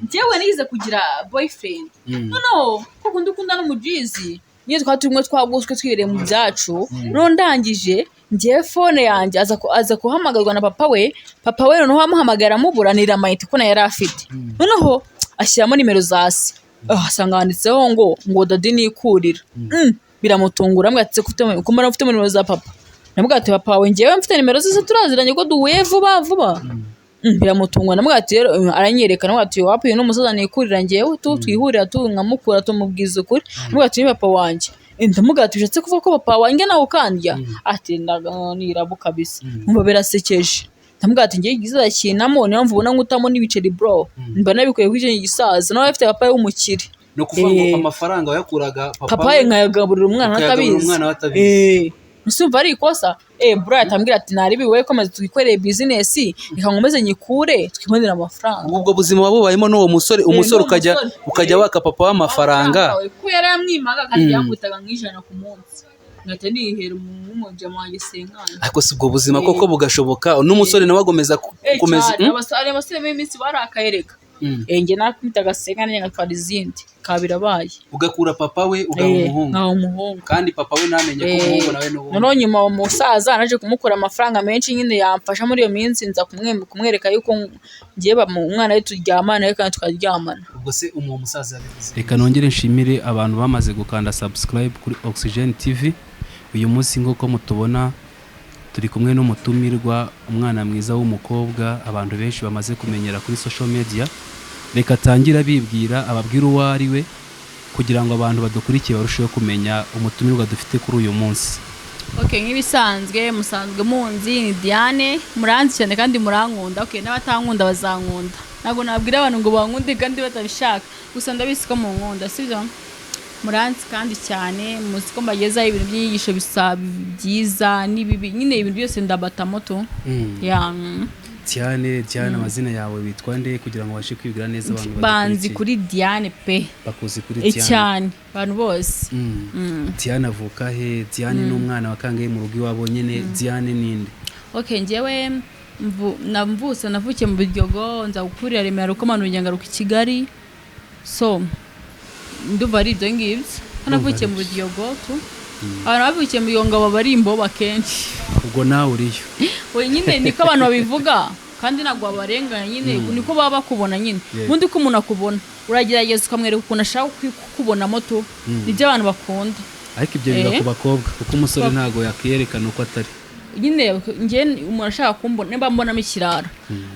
njyewe nize kugira boyfriend no kuko ndukunda n'umujizi niyo twatumwe twaguswe twireye mu byacu no ndangije njye phone yanjye aza kuhamagarwa na papa we noneho amuhamagara muburanira amayiti ko yari afite noneho ashyiramo nimero za se asanga handitseho ngo dadi nikurira biramutungura mwatse kumara ufite nimero za papa namugate papa wawe njyewe mfite nimero zose turaziranye ko duhuye vuba biramutungwa namugate rero aranyerekana mwati wapuye n'umusaza nikurira njyewe twihurira nkamukura tumubwiza ukuri namugate ni papa wanje ndamugate bishatse kuvuga ko papa wanjye nawe ukandya ati nirabu kabisa mumba birasekeje ndamugate ngiye giza kinamo niyo mvubona nkutamo n'ibiceri bro mba nabikuye kwijye gisaza nawe afite papa w'umukire no kuvuga ngo amafaranga wayakuraga papa ye nkayagaburira umwana atabizi Nusumva ari ikosa bro atambwira ati nari biwe komeza twikoreye business ikankomeze nyikure twibonera amafaranga ubwo buzima wabubayemo n'uwo umusore ukajya waka papa w'amafaranga ko yari yamwimaga kandi yamutaga nk'ijana ku munsi ngate nihera umujya mwanjye senkana ariko si ubwo buzima koko bugashoboka n'umusore nawe agomeza kumeza abasore b'iminsi barakayereka nge nakwitaga senkana ngatwara izindi kabirabaye ugakura papa we ugaha umuhungu kandi papa we namenye ko umuhungu nawe n'ubundi none nyuma umusaza naje kumukura amafaranga menshi nyine yamfasha muri iyo minsi nza kumwereka yuko ngiye umwana we turyamana nawe kandi tukaryamana ubwo se umusaza yabivuze reka nongere nshimire abantu bamaze gukanda subscribe kuri Oxygen TV uyu munsi nk'uko mutubona turi kumwe n'umutumirwa umwana mwiza w'umukobwa abantu benshi bamaze kumenyera kuri social media reka tangira bibwira ababwira uwo ari we kugira ngo abantu badukurikiye barusheho kumenya umutumirwa dufite kuri uyu munsi. Nk'ibisanzwe musanzwe munzi ni Diane muranzi cyane kandi murankunda n'abatankunda bazankunda ntabwo nabwira abantu ngo bankunde kandi batabishaka gusa ndabisi ko mu nkunda sibyo muranzi kandi cyane muzi ko mbagezaho ibintu by'inyigisho byiza n'ibibi nyine ibintu byose ndabata moto Diane amazina yawe witwa nde kugira ngo bashe kwibwira neza abantu banzi kuri Diane pe bakuzi kuri Diane cyane abantu bose Diane avuka he Diane n'umwana wakangaye mu rugo iwabo nyine Diane ninde njyewe navukiye mu Biryogo nza gukurira Remera uko manu nyangaruka i Kigali so nduva ari ibyo ngibyo navukiye mu Biryogo abantu bavukiye mu Biryogo baba imboba kenshi ubwo nawe uriyo nyine niko abantu babivuga kandi nagwa barenganya nyine niko baba bakubona nyine ubundi ko umuntu akubona uragerageza ukamwereka ukuntu ashaka kukubona moto nibyo abantu bakunda ariko ibyo biba ku bakobwa kuko umusore ntago yakiyerekana uko atari nyine nge umuntu ashaka kumbona niba mbonamo ikirara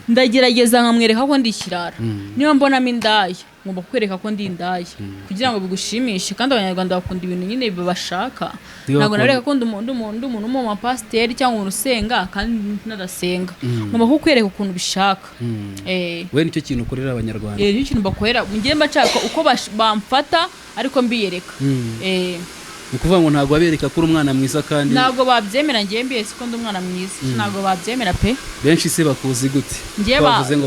ndagerageza nkamwereka ko ndi ikirara niba mbonamo indaya ngomba kwereka ko ndi indaya kugira ngo bigushimishe kandi abanyarwanda bakunda ibintu nyine bibashaka ntabwo nareka ko ndi umuntu mu mapasiteri cyangwa umuntu usenga kandi nadasenga ngomba kukwereka ukuntu bishaka we nicyo kintu ukorera abanyarwanda nicyo kintu bakorera ngiye mbashaka uko bamfata ariko mbiyereka ni ukuvuga ngo ntabwo babereka ko uri umwana mwiza kandi ntabwo babyemera ngiye mbiye siko ndi umwana mwiza ntabwo babyemera pe benshi se bakuzi gute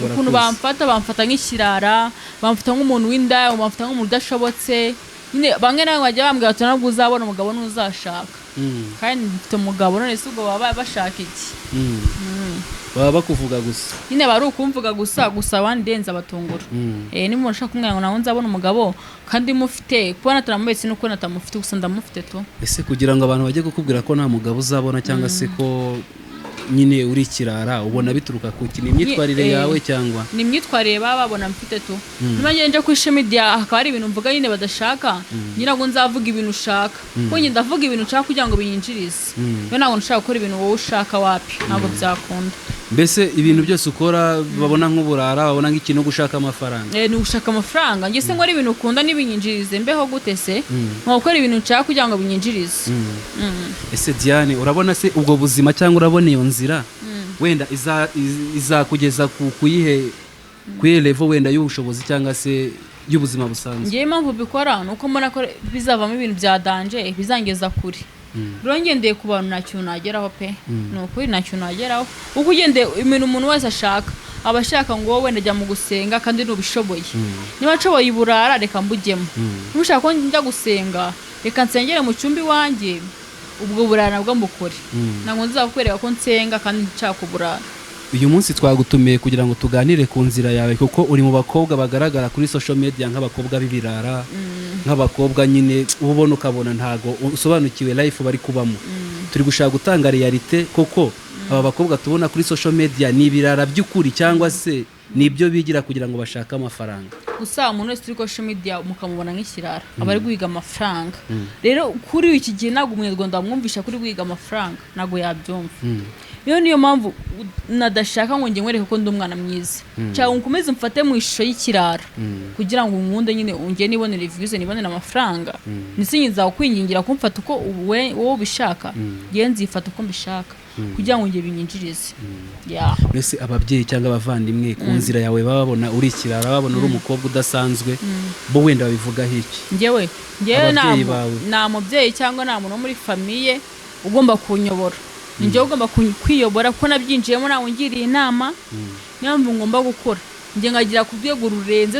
ukuntu bamfata nk'ikirara bamfata nk'umuntu w'indaya bamfata nk'umuntu udashobotse nyine bamwe nawe bajya bambwira ati ntabwo uzabona umugabo n'uzashaka kandi mfite umugabo none se ubwo baba bashaka iki baba bakuvuga gusa nyine bari ukumvuga gusa abandi denza batungura niba umuntu ashaka kumwanya ngo nawe nzabona umugabo kandi mufite kubona turamubetse nuko natamufite gusa ndamufite tu ese kugira ngo abantu bajye kukubwira ko nta mugabo uzabona cyangwa se ko nyine uri kirara ubona bituruka ku kintu imyitwarire yawe cyangwa ni imyitwarire baba babona mfite tu niba nje ku social media hakaba ari ibintu mvuga nyine badashaka nyine ngo nzavuga ibintu ushaka ko nyine ndavuga ibintu ushaka kugira ngo binyinjirize yo ntabwo nshaka gukora ibintu wowe ushaka wapi ntabwo byakunda mbese ibintu byose ukora babona nk'uburara babona nk'ikintu gushaka amafaranga ni ugushaka amafaranga njye se ngo ari ibintu ukunda n'ibinyinjirize mbeho gute se nko gukora ibintu nshaka kugira ngo binyinjirize ese Diane urabona se ubwo buzima cyangwa urabona iyo nzira wenda izakugeza kuyihe level wenda y'ubushobozi cyangwa se y'ubuzima busanzwe ngiye impamvu bikora nuko mbona ko bizavamo ibintu bya danje bizangeza kure rero ngendeye ku bantu nta kintu nageraho pe ni ukuri nta kintu nageraho uko ugendeye ibintu umuntu wese ashaka aba ashaka ngo wowe ndajya mu gusenga kandi ntubishoboye niba nshoboye iburara reka mbujyemo niba ushaka ko njya gusenga reka nsengere mu cyumba iwanjye ubwo burara nabwo mbukore ntabwo nzakwereka ko nsenga kandi nshaka uburara uyu munsi twagutumiye kugira ngo tuganire ku nzira yawe kuko uri mu bakobwa bagaragara kuri social media nk'abakobwa b'ibirara nk'abakobwa nyine ubona ukabona ntago usobanukiwe life bari kubamo turi gushaka gutanga realite kuko aba bakobwa tubona kuri social media ni ibirara by'ukuri cyangwa se nibyo bigira kugira ngo bashake amafaranga gusa umuntu wese uri social media mukamubona nk'ikirara aba ari guhiga amafaranga rero kuri iki gihe ntabwo umunyarwanda wamwumvisha kuri guhiga amafaranga ntabwo yabyumva niyo mpamvu nadashaka ngo njye nkwereke ko ndi umwana mwiza cyangwa nkomeze mfate mu ishusho y'ikirara kugira ngo umwunde nyine unge nibonere views nibonere amafaranga nisinyiza kwingingira kumfata uko wowe ubishaka ngiye nzifata uko mbishaka kugira ngo nge binyinjirize mbese ababyeyi cyangwa abavandimwe ku nzira yawe babona uri ikirara babona uri umukobwa udasanzwe bo wenda babivugaho iki njyewe nta mubyeyi cyangwa nta muntu wo muri famiye ugomba kunyobora njyewe ugomba kwiyobora kuko nabyinjiyemo nawe ngiriye inama niyo mpamvu ngomba gukora njye ngagira ku rwego rurenze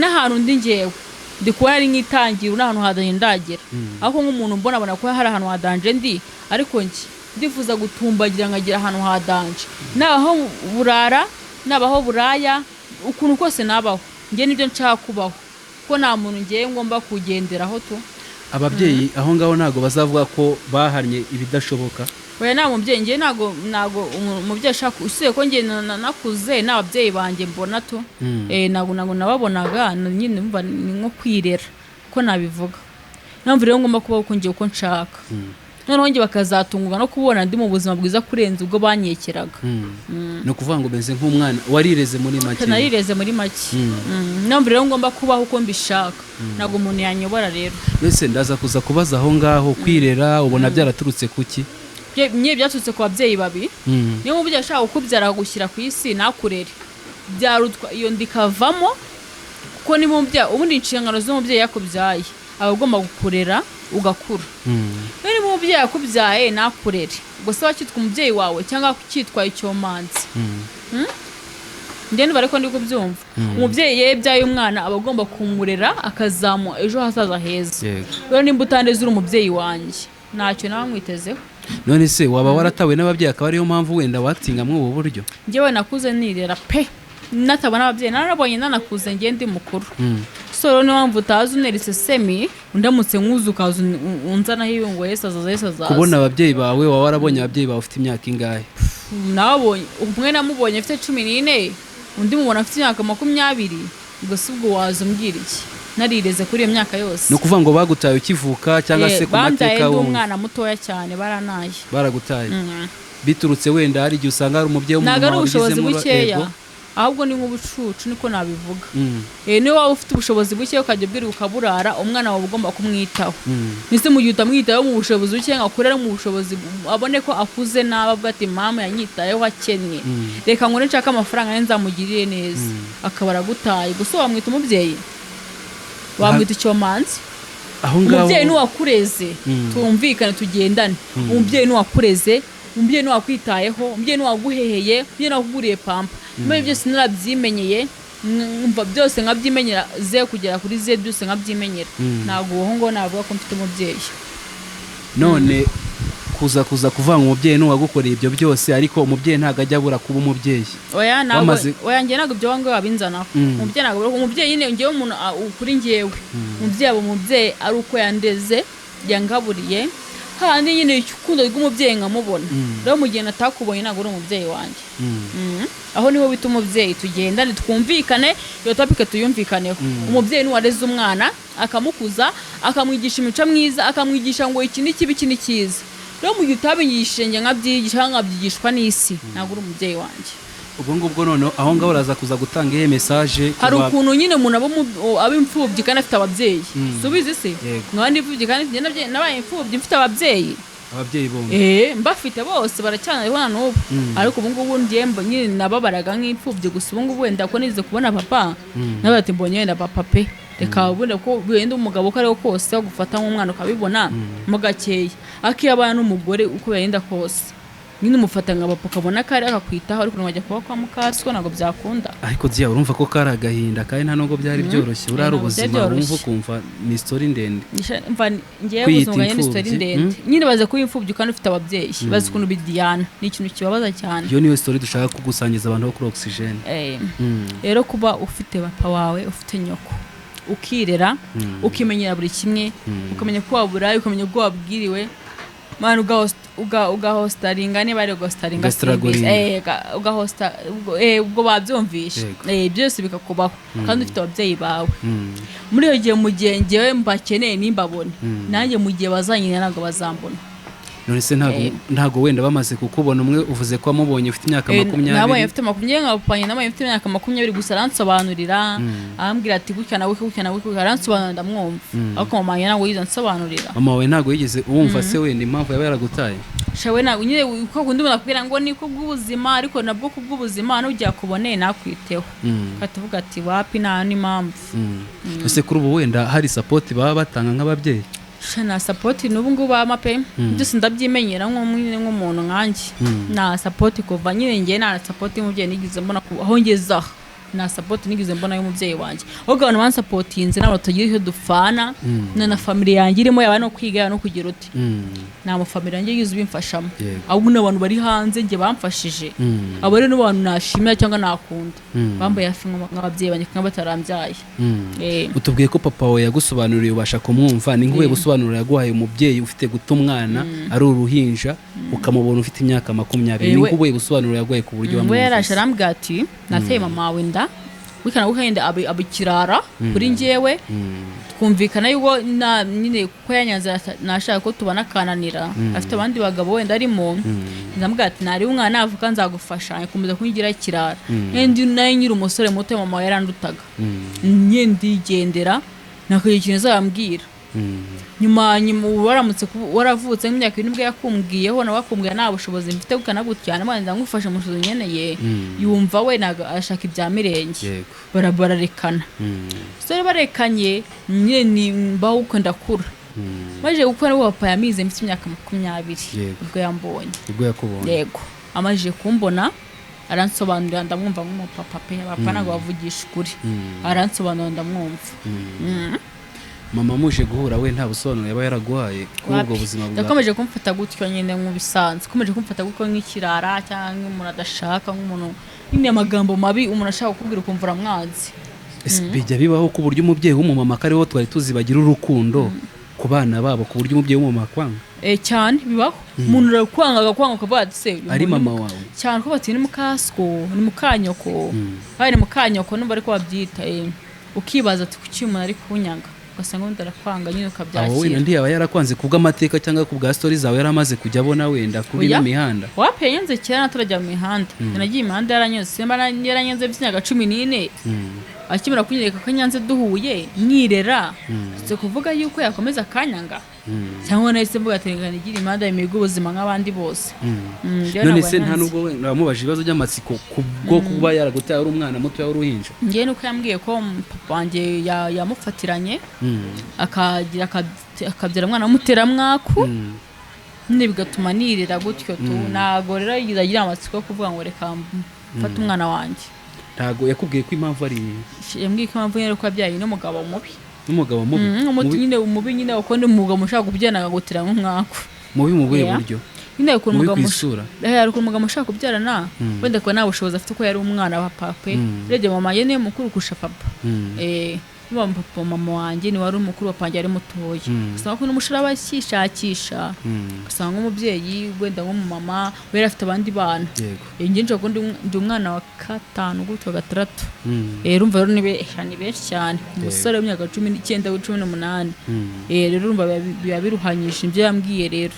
n'ahantu ndi njyewe ndi kubona ari nk'itangiro n'ahantu hadanje ndagera ariko nk'umuntu mbona ko hari ahantu hadanje ndi ariko njye ndifuza gutumbagira ngagira ahantu hadanje nabaho burara nabaho buraya ukuntu kose nabaho njye nibyo nshaka kubaho ko nta muntu ngiye ngomba kugenderaho tu ababyeyi aho ngaho ntago bazavuga ko bahanye ibidashoboka oya nta mubyeyi njye ntago umubyeyi ashaka usiye ko njye nakuze n'ababyeyi banjye mbona tu ntago nababonaga nyine mva ni nko kwirera ko nabivuga mpamvu rero ngomba kubaho uko ngiye uko nshaka noneho njye bakazatunguka no kubona ndi mu buzima bwiza kurenza ubwo banyekeraga ni ukuvuga ngo umeze nk'umwana warireze muri make narireze muri make mpamvu rero ngomba kubaho uko mbishaka ntabwo umuntu yanyobora rero mbese ndaza kuza kubaza aho ngaho kwirera ubona byaraturutse kuki nye byaturutse ku babyeyi babi niyo mubyeyi ashaka kukubyara akagushyira ku isi nakurere byarutwa iyo ndikavamo kuko ni mubyeyi ubundi inshingano z'umubyeyi yakubyaye aba agomba gukurera ugakura niba umubyeyi yakubyaye nakurere gusa wakitwa umubyeyi wawe cyangwa ukitwa icyomanzi ndende bariko ndi kubyumva umubyeyi yebyaye umwana aba agomba kumurera akazamu ejo hazaza heza rero nimba utandeze uri umubyeyi wanjye ntacyo nawe mwitezeho none se waba waratawe n'ababyeyi akaba ariyo mpamvu wenda watingamwe ubu buryo njyewe nakuze nirera pe natabona ababyeyi narabonye nanakuze ngiye ndi mukuru so rero niyo mpamvu utazi unerise semi undamutse nkuzi ukaza unzanaho ibingo Yesu azaza kubona ababyeyi bawe waba warabonye ababyeyi bawe ufite imyaka ingahe nabonye umwe namubonye afite 14 undi mubona afite imyaka 20 ubwo si ubwo waza umbwira iki narireze kuri iyo myaka yose no kuvuga ngo bagutaye ukivuka cyangwa se ku mateka w'uwo umwana mutoya cyane baranaye baragutaye biturutse wenda hari igihe usanga ari umubyeyi w'umuntu wabigizemo bukeya ahubwo ni nk'ubucucu niko nabivuga niyo waba ufite ubushobozi buke ukajya ubwira ukaburara umwana wawe ugomba kumwitaho nise mu gihe utamwitaho mu bushobozi buke ngakurera mu bushobozi abone ko akuze nabi avuga ati mama yanyitayeho akennye reka ngo nshaka amafaranga nzamugirire neza akaba aragutaye gusa wamwita umubyeyi wamwita icyomanzi umubyeyi n'uwakureze tumvikane tugendane umubyeyi n'uwakureze umubyeyi n'uwakwitayeho umubyeyi n'uwaguheheye umubyeyi n'uwakuguriye pampa muri byose narabyimenyeye mva byose nkabyimenyera ze kugera kuri ze byose nkabyimenyera ntabwo uwo ngo navuga ko mfite umubyeyi none kuza kuvanga umubyeyi n'uwagukoreye ibyo byose ariko umubyeyi ntago ajya abura kuba umubyeyi oya njye ntabwo ibyo wange wabinzanaho umubyeyi ntabwo umubyeyi nyine ngewe umuntu kuri ngewe umubyeyi aba umubyeyi ari uko yandeze yangaburiye handi nyine urukundo rw'umubyeyi nkamubona rero mu gihe natakubonye ntabwo uri umubyeyi wanjye aho niho bita umubyeyi tugendane twumvikane iyo topike tuyumvikaneho umubyeyi n'uwareze umwana akamukuza akamwigisha imico myiza akamwigisha ngo iki ni kibi iki ni cyiza rero mu gihe utabinyigishije njye nkabyigisha nkabyigishwa n'isi ntabwo uri umubyeyi wanjye ubwo ngubwo none aho ngaho uraza kuza gutanga iyi message hari ukuntu nyine umuntu aba imfubyi kandi afite ababyeyi subizi se nkandi imfubyi kandi nabaye imfubyi mfite ababyeyi bombi mbafite bose baracyanaho na n'ubu ariko ubu ngubu nyine nababaraga nk'imfubyi gusa ubu ngubu wenda ko nize kubona papa nawe ati mbonye wenda papa pe reka wenda ko wenda umugabo ko ariho kose gufata nk'umwana ukabibona mu gakeya akiyabana n'umugore uko yenda kose nyine umufata nka papa ukabona ko ari akakwitaho ariko wajya kuba kwa mukasi ko ntabwo byakunda ariko Dia urumva ko kari agahinda kandi nta nubwo byari byoroshye urari ubuzima wumva kumva ni story ndende ngiye kuzunganya ni story ndende nyine baze kuba imfubyi kandi ufite ababyeyi bazi ukuntu bidiyana ni ikintu kibabaza cyane iyo niyo story dushaka kugusangiza abantu bo kuri Oxygen rero kuba ufite papa wawe ufite nyoko ukirera ukimenyera buri kimwe ukamenya ko waburaye ukamenya ko wabwiriwe mwana ugahostaringa niba ari ugahostaringa ugahosta ubwo babyumvishe byose bikakubaho kandi ufite ababyeyi bawe muri iyo gihe mu gihe ngewe mbakeneye nimbabone nanjye mu gihe bazanyina ntabwo bazambona none se ntago wenda bamaze kukubona umwe uvuze ko amubonye ufite imyaka 20 nabaye ufite 20 nkapanye nabaye ufite imyaka 20 gusa aransobanurira ambwira ati gutya nawe aransobanurira ndamwumva ariko mama yanjye ntabwo yizansobanurira mama wawe ntago yigeze uwumva se wenda impamvu yaba yaragutaye shawe ntabwo nyine uko kundi nakubwira ngo ni ko bw'ubuzima ariko nabwo ku bw'ubuzima n'ujya kuboneye nakwiteho katuvuga ati wapi nta n'impamvu ese kuri ubu wenda hari support baba batanga nk'ababyeyi na support n'ubu ngubu amape byose ndabyimenyera nk'umuntu nkanjye na support kuva nyine ngiye na support y'umubyeyi nigize mbona aho ngeza na support nigize mbona y'umubyeyi wanjye ahubwo abantu bansupportinze n'abo tugiye icyo dufana na family yanjye irimo yaba no kwiga no kugira uti na mu family yanjye yize bimfashamo ahubwo n'abantu bari hanze nge bamfashije abo rero n'abantu nashimira cyangwa nakunda bambaye hafi nk'ababyeyi banjye kandi batarambyaye utubwiye ko papa wawe yagusobanuriye ubasha kumwumva ni nk'uwe gusobanurira yaguhaye umubyeyi ufite guta umwana ari uruhinja ukamubona ufite imyaka 20 ni nk'uwe gusobanurira yaguhaye ku buryo bamwe yarashe arambwira ati nateye mama wawe nda wikana guhenda abikirara kuri ngewe twumvikana yuko nyine kuko yanyanza nashaka ko tubana kananira afite abandi bagabo wenda arimo ndamubwira ati nari umwana avuka nzagufasha akomeza kunyigira ikirara ndi nayo nyiri umusore muto mama yarandutaga nye ndigendera nakaye ikintu zambwira nyuma waramutse waravutse nk'imyaka 7 yakumbwiyeho nawe wakumbwiye nta bushobozi mfite gukana gutyana mwana ngufasha mushozo nyeneye yumva we ashaka ibya mirenge bararekana so barekanye nyine mbaho uko ndakura maje gukora papa yamize mfite imyaka 20 ubwo yambonye ubwo yakubonye yego amaje kumbona aransobanurira ndamwumva nk'umupapa pe papa nago bavugisha ukuri aransobanurira ndamwumva mama muje guhura we nta busobanuro yaba yaraguhaye kuri ubwo buzima bwa yakomeje kumfata gutyo nyine nk'ubisanzwe komeje kumfata gutyo nk'ikirara cyangwa umuntu adashaka nk'umuntu nyine amagambo mabi umuntu ashaka kukubwira ukumva uramwanze bijya bibaho ku buryo umubyeyi w'umumama kariho twari tuzi bagira urukundo ku bana babo ku buryo umubyeyi w'umumama kwanga cyane bibaho umuntu arakwanga agakwanga ukavuga ati se ari mama wawe cyane ko bati ni mukasko ni mukanyoko ari mukanyoko numva ariko babyita ukibaza ati kuki umuntu ari kunyanga ugasanga wenda arakwanga nyine ukabyakira wenda ndi yaba yarakwanze kubw'amateka cyangwa kubwa stories zawe yaramaze kujya abona wenda kuri imihanda wapenyenze cyane naturajya mu mihanda nagiye imihanda yaranyuze yaranyenze by'imyaka 14 akimara kunyereka ko nyanze duhuye nirera cyo kuvuga yuko yakomeza kanyanga cyangwa nahise mvuga atengana igira imihanda yimiga ubuzima nk'abandi bose none se nta nubwo wenda bamubaje ibibazo by'amatsiko kubwo kuba yaragutaye ari umwana muto y'uruhinja ngiye nuko yambwiye ko papa wanjye yamufatiranye akagira akabyara umwana w'umuteramwaku nne bigatuma nirira gutyo tu nago rero yizagira amatsiko kuvuga ngo reka mfata umwana wanjye ntago yakubwiye ko impamvu ari yambwiye ko impamvu yari ko abyaye n'umugabo mubi nyine umubi nyine uko ndi umugabo mushaka kubyana agutira nk'umwaku mubi mu buye buryo nyine uko umugabo mushaka kubyarana wenda ko nta bushobozi afite ko yari umwana wa papa rege mama ye niyo mukuru kurusha papa papa mama wanjye ni wari umukuru wa panjye ari mutoya usanga ko n'umushara bakishakisha usanga umubyeyi wenda nk'umumama we afite abandi bana ngenje ko ndi umwana wa 5 gutyo 6 urumva rero ni benshi cyane umusore w'imyaka 19 18 rero urumva biba biruhanyije ibyo yambwiye rero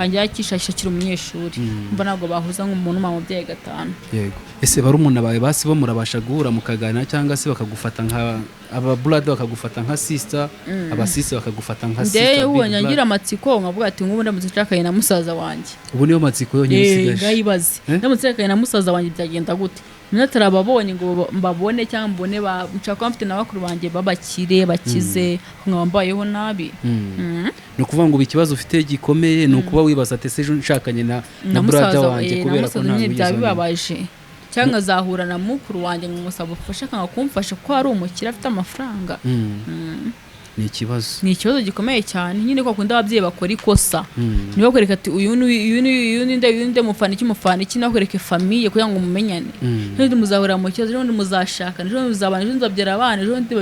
panjye yakishakira umunyeshuri mba ntabwo bahuza nk'umuntu umubyeyi 5 yego ese bari umuntu abaye basi bo murabasha guhura mukagana cyangwa se bakagufata nka aba brother bakagufata nka sister aba sister bakagufata nka sister ndeye ubonye ngira amatsiko nkavuga ati ngubu ndamutse nshakaye na musaza wanjye ubu niyo matsiko yonyine isigaje ngayibaze ndamutse nshakaye na musaza wanjye byagenda gute minatara babonye ngo mbabone cyangwa mbone nshaka mfite na bakuru banjye babakire bakize nkabambayeho nabi no kuvuga ngo ikibazo ufite gikomeye no kuba wibaza ate se nshakanye na brother wanjye kubera ko nta byabibabaje cyangwa azahura na mukuru wanjye ngumusaba ubufasha akanga kumfasha ko ari umukire afite amafaranga. ni ikibazo gikomeye cyane nyine ko akunda ababyeyi bakora ikosa niba bakwereka ati uyu ninde mufana iki nakwereke famille kugira ngo mumenyane n'undi muzahura mu kibazo n'undi muzashakana n'undi muzabana n'undi babyara abana n'undi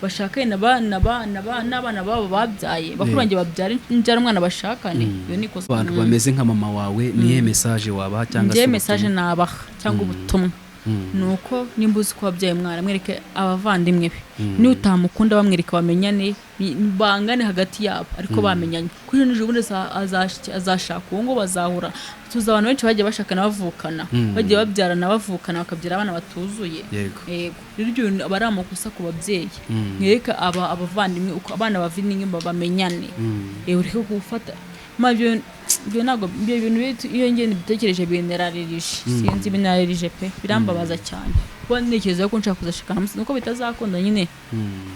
bashakanye n'abana babo babyaye bakurangiye babyara injara umwana bashakane iyo ni ikosa. Abantu bameze nka mama wawe niye message wabaha cyangwa se message nabaha cyangwa ubutumwa nuko nimba uzi ko wabyaye mwana mwereke abavandimwe be niba utamukunda bamwereka bamenyane bangane hagati yabo ariko bamenyanye kuri n'ejo bundi azashaka uwo ngo bazahura tuzi abantu benshi bagiye bashakana bavukana bagiye babyarana bavukana bakabyara abana batuzuye yego rero bari amakosa ku babyeyi mwereka abavandimwe uko abana bavindimwe bamenyane ureke gufata byo ntabwo ibyo bintu iyo ngende bitekereje binerarije sinzi binerarije pe birambabaza cyane kuba ntekereza ko nshaka kuzashakana nuko bitazakunda nyine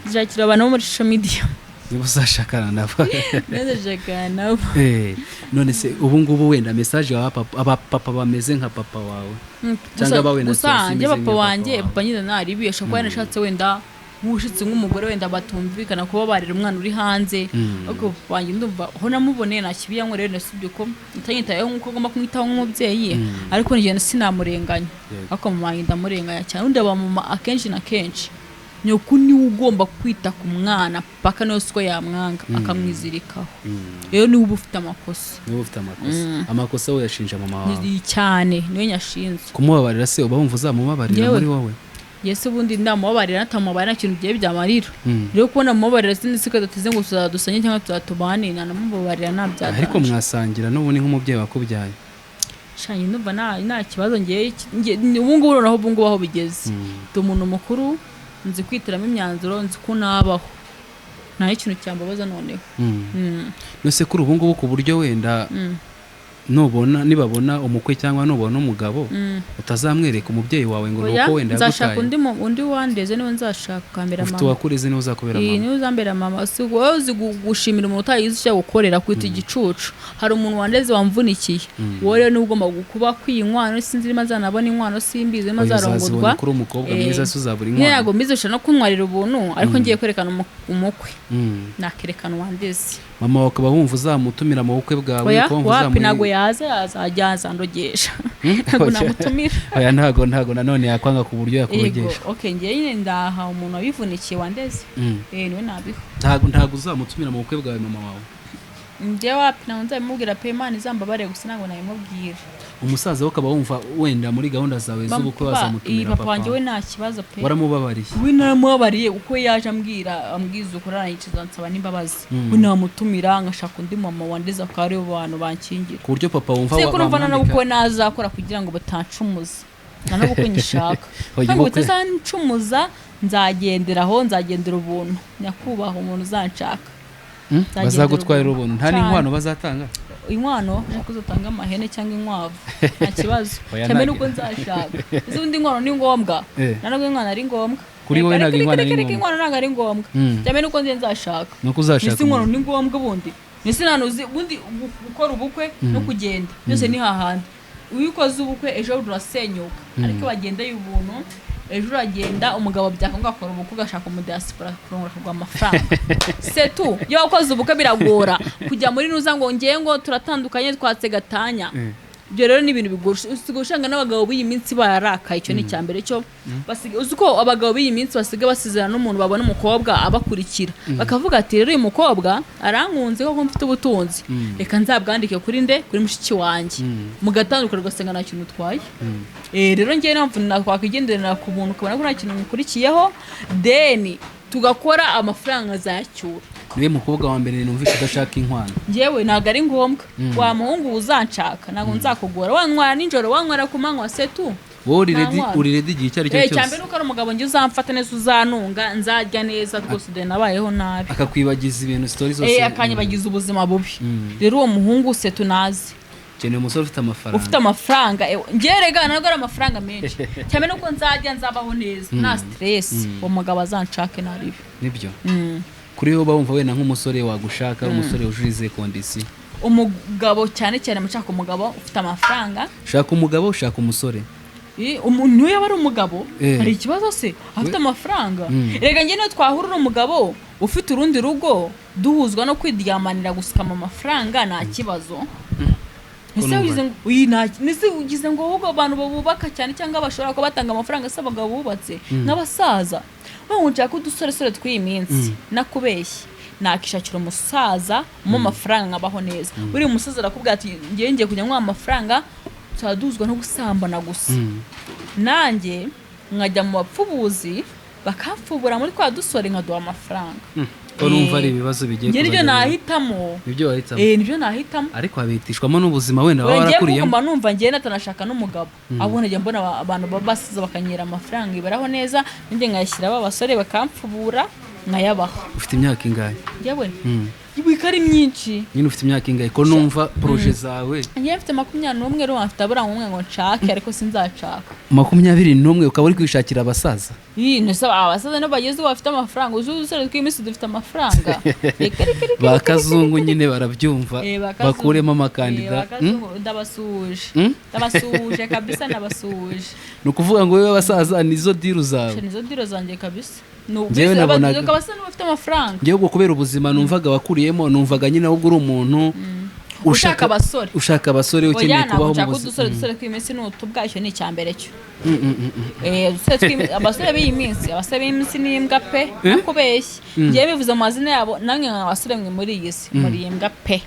nzakira abantu bo muri social media niba uzashakana nabo ndashakana nabo none se ubu ngubu wenda message wa papa bameze nka papa wawe cyangwa bawe na gusange papa wanjye papa nyine naribi ashaka yanashatse wenda mushitse nk'umugore wenda batumvikana kuba barira umwana uri hanze ariko wanjye ndumva ho namuboneye nakibiyango rero nasubye ko utanyitayeho nkuko agomba kumwitaho nk'umubyeyi ariko nigenda sinamurenganya ariko mama wanjye ndamurenganya cyane undi abamama akenshi na kenshi nyoko niwe ugomba kwita ku mwana paka no siko yamwanga akamwizirikaho rero niwe ufite amakosa amakosa we yashinja mama wawe cyane niwe nyashinze kumubabarira se uba wumva uzamubabarira muri wowe Yesu bundi ndamubabarira natamubabarira n'ikintu giye byamarira rero kubona mubabarira sindi sikadateze ngo tuzadusanye cyangwa tuzatubane namubabarira nabyata ariko mwasangira n'ubundi nk'umubyeyi wakubyaye shanye ndumva nta kibazo ngiye ubu ngubu naho ubu ngubu aho bigeze ndi umuntu mukuru nzi kwitiramo imyanzuro nzi ko nabaho nta ikintu cyambabaza noneho nose kuri ubu ngubu ku buryo wenda nibabona umukwe cyangwa nubona umugabo utazamwereka umubyeyi wawe ngo nuko wenda nzashaka undi wandeze niwe nzashaka kambera mama ufite wakureze niwe uzakubera mama niwe uzambera mama wowe uzi gushimira umuntu utayizi icyo gukorera kwita igicucu hari umuntu wandeze wamvunikiye wowe rero niwe ugomba kuba kwinkwano sinzi niba azanabona inkwano simbizi niba azarongorwa kuri umukobwa mwiza se uzabura inkwano nyago mbize no kuntwarira ubuntu ariko ngiye kwerekana umukwe nakerekana wandeze mama wakaba wumva uzamutumira mu bukwe bwawe ko wumva uzamutumira ntago yazajya azandogesha ntago namutumira oya ntago nanone yakwanga ku buryo yakurogesha okay ngiye nyine ndaha umuntu wabivunikiye wandeze niwe nabiho ntago uzamutumira mu bukwe bwawe mama wawe njye wapi naho nzabimubwira pe Imana izambabare gusa ntago nabimubwira umusaza ukaba wumva wenda muri gahunda zawe z'ubukwe wazamutumira papa wanjye we nta kibazo pe waramubabariye we naramubabariye uko yaje ambwiza uko aranyiciza nsaba n'imbabazi we namutumira ngashaka undi mama wandeze akari abantu bankingira ku buryo papa wumva se kurumva nabukwe nazakora kugira ngo batancumuza nabukwe nyishaka ntabwo batancumuza nzagendera ubuntu nyakubaha umuntu uzanshaka bazagutwarira ubuntu nta n'inkwano bazatanga inkwano nako uzatanga amahene cyangwa inkwavu nta kibazo cyane nuko nzashaka izundi inkwano ni ngombwa nanago inkwano ari ngombwa kuri wowe ntago inkwano ntago ari ngombwa cyane nuko nzashaka nuko uzashaka inkwano ni ngombwa bundi nese nanuzi bundi gukora ubukwe no kugenda byose ni hahandi uyikoze ubukwe ejo urasenyuka ariko bagendeye ubuntu ejo uragenda umugabo byakanga akora ubukwe gashaka mu diaspora kurongora amafaranga setu iyo wakoze ubukwe biragora kujya muri nuza ngo ngiye ngo turatandukanye twatsegatanya byo rero ni ibintu bigushanga n'abagabo b'iyi minsi bararakaye icyo ni cyambere cyo basiga uzuko abagabo b'iyi minsi basiga basizerana n'umuntu babona umukobwa abakurikira bakavuga ati rero uyu mukobwa arankunze ko mfite ubutunzi reka nzabwandike kuri mushiki wanjye mugatandukana ugasanga nta kintu utwaye rero ngiye namvu nakwakigenderera ku muntu ukabona ko nta kintu mukurikiyeho deni tugakora amafaranga zacyura niwe mukobwa wa mbere numvise udashaka inkwano yewe ntago ari ngombwa wa muhungu uzanshaka ntago nzakugora wantwara nijoro wantwara ku manywa setu wowe uri ready igihe icyo ari cyo cyose cyambe nuko ari umugabo ngiye uzamfata neza uzanunga nzarya neza rwose de nabayeho nabi akakwibagiza ibintu stories zose akanyibagiza ubuzima bubi rero uwo muhungu setu nazi cyane umusore ufite amafaranga ngerega ntabwo ari amafaranga menshi cyane nuko nzabaho neza nta stress uwo mugabo azanshake naribi nibyo kuri wowe bumva wenda nk'umusore wagushaka umusore ujurize kondisi umugabo cyane mushaka umugabo ufite amafaranga shaka umugabo ushaka umusore umuntu yaba ari umugabo hari ikibazo se afite amafaranga rega njye niyo twahurira umugabo ufite urundi rugo duhuzwa no kwiryamanira gusukama amafaranga nta kibazo Nese ugize ngo ahubwo abantu babubaka cyane cyangwa bashobora kuba batanga amafaranga se abagabo bubatse n'abasaza nko nshaka udusore tw'iyi minsi nakubeshye nakishakira umusaza mu mafaranga nkabaho neza buri umusaza arakubwira ati ngiye kujya nkwa amafaranga tsaduzwa no gusambana gusa nanjye nkajya mu bapfubuzi bakapfubura muri kwa dusore nkaduha amafaranga ko numva ari ibibazo bigiye kuza nibyo nahitamo nibyo nahitamo ariko habitishwamo n'ubuzima wenda baba barakuriyemo ngiye numva ngiye natanashaka n'umugabo abone njye mbona abantu babasiza bakanyera amafaranga ibaraho neza njye nkayashyira abasore bakampfubura nkayabaha ufite imyaka ingahe yewe ibikari myinshi nyine ufite imyaka ingahe ko numva projet zawe ngiye mfite 21 rero mfite abura umwe ngo nshake ariko sinzacaka 21 ukaba uri kwishakira abasaza nese abasaza no bageze bafite amafaranga uzusore tw'imisi dufite amafaranga bakazungu nyine barabyumva bakuremo amakandida ndabasuje kabisa ndabasuje nukuvuga ngo wewe abasaza nizo diru zawe nizo diru zanjye kabisa Jewe nabonaga kabasa n'ufite amafaranga ngiye kubera ubuzima numvaga wakuriyemo numvaga nyine ahubwo uri umuntu ushaka abasore ukeneye kubaho mu buzima dusore kw'iminsi n'utubwashyo ni icyambere cyo abasore b'iyi minsi ni imbwa pe nakubeshye ngiye bivuze amazina yabo namwe nk'abasore mwe muri iyi si muri imbwa pe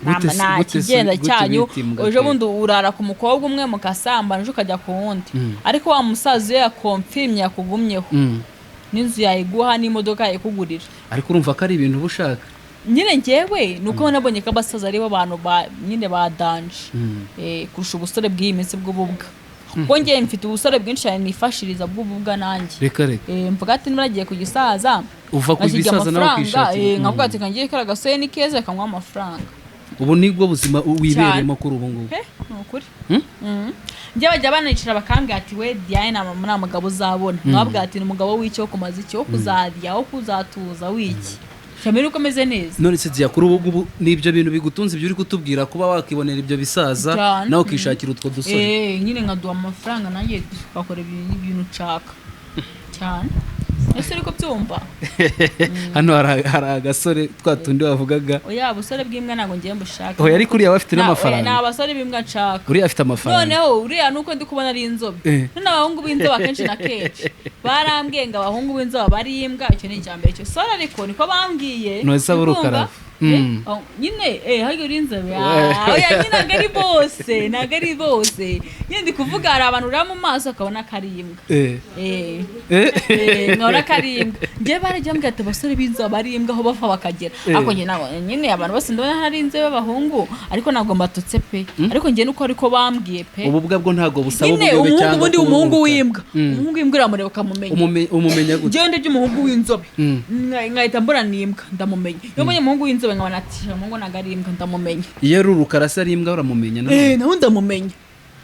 nta kigenda cyanyu ejo bundi urara ku mukobwa umwe mukasambana ejo ukajya ku wundi ariko wa musaza iyo yakomfirmye yakugumyeho n'inzu yayiguha n'imodoka yayikugurira ariko urumva ko ari ibintu ubushaka nyine ngewe nuko nabonye ko abasaza ari bo bantu nyine badanje kurusha ubusore bw'iyi minsi bw'ububwa kuko ngewe mfite ubusore bwinshi cyane nifashiriza bw'ububwa nanjye reka mvuga ati niba nagiye ku gisaza uva ku gisaza nawe ukishakira nkavuga ati kangiye kara gasore ni keza kanywa amafaranga ubu nibwo buzima wibereyemo kuri ubu ngubu ni ukuri njye bajya banicara bakambwira ati we Diane nta mugabo uzabona mwabwira ati ni umugabo w'icyo kumaza icyo kuzarya aho kuzatuza w'iki cyamere uko ameze neza none se kuri ubu n'ibyo bintu bigutunze ibyo uri kutubwira kuba wakibonera ibyo bisaza nawe ukishakira utwo dusore nyine nkaduha amafaranga nanjye tukakora ibintu nshaka cyane ese ariko byumva hano hari agasore twatundi wavugaga oya abasore bw'imbwa ntago ngiye mbushaka oya ariko uriya bafite n'amafaranga ni abasore b'imbwa nshaka uriya afite amafaranga noneho uriya nuko ndi kubona ari inzobe none abahungu b'inzobe akenshi na kenshi barambwiye ngo abahungu b'inzobe bari imbwa icyo ni icyambere cyo sora ariko niko bambwiye none se aburukara nyine hariyo uri inzobe oya nyine ntabwo ari bose nyine ndi kuvuga hari abantu ureba mu maso akabona ko ari imbwa nkabona ko ari imbwa ngewe barajya mbwira ati abasore b'inzobe bari imbwa aho bava bakagera ariko nyine abantu bose ndabona hari inzobe b'abahungu ariko ntabwo mbatutse pe ariko ngewe nuko ariko bambwiye pe ububwa bwo ntabwo busaba ubuyobe cyangwa ubundi umuhungu w'imbwa uramureba ukamumenya umumenya gute ngewe ndebye umuhungu w'inzobe nkahita mbona ni imbwa ndamumenya iyo mbonye umuhungu w'inzobe nkabona ati ngo ntabwo ari imbwa ndamumenya iyo ari urukara se ari imbwa uramumenya nawe ndamumenya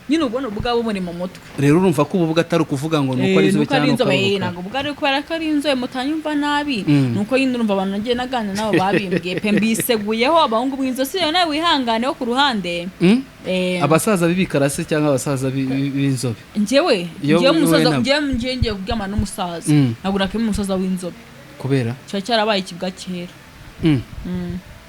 nyine ubona ubwabo buri mu mutwe rero urumva ko ubu atari ukuvuga ngo nuko ari inzobe cyangwa inzobe ntabwo ubwo ari kubera ko ari inzobe mutanyumva nabi nuko nyine urumva abantu nagiye naganira nabo babimbwiye pe mbiseguyeho abahungu b'inzobe nawe wihangane wo ku ruhande abasaza b'ibikarase cyangwa abasaza b'inzobe ngewe ngiye kuryamana n'umusaza ntabwo nakemura umusaza w'inzobe kubera kiba cyarabaye ikibwa kera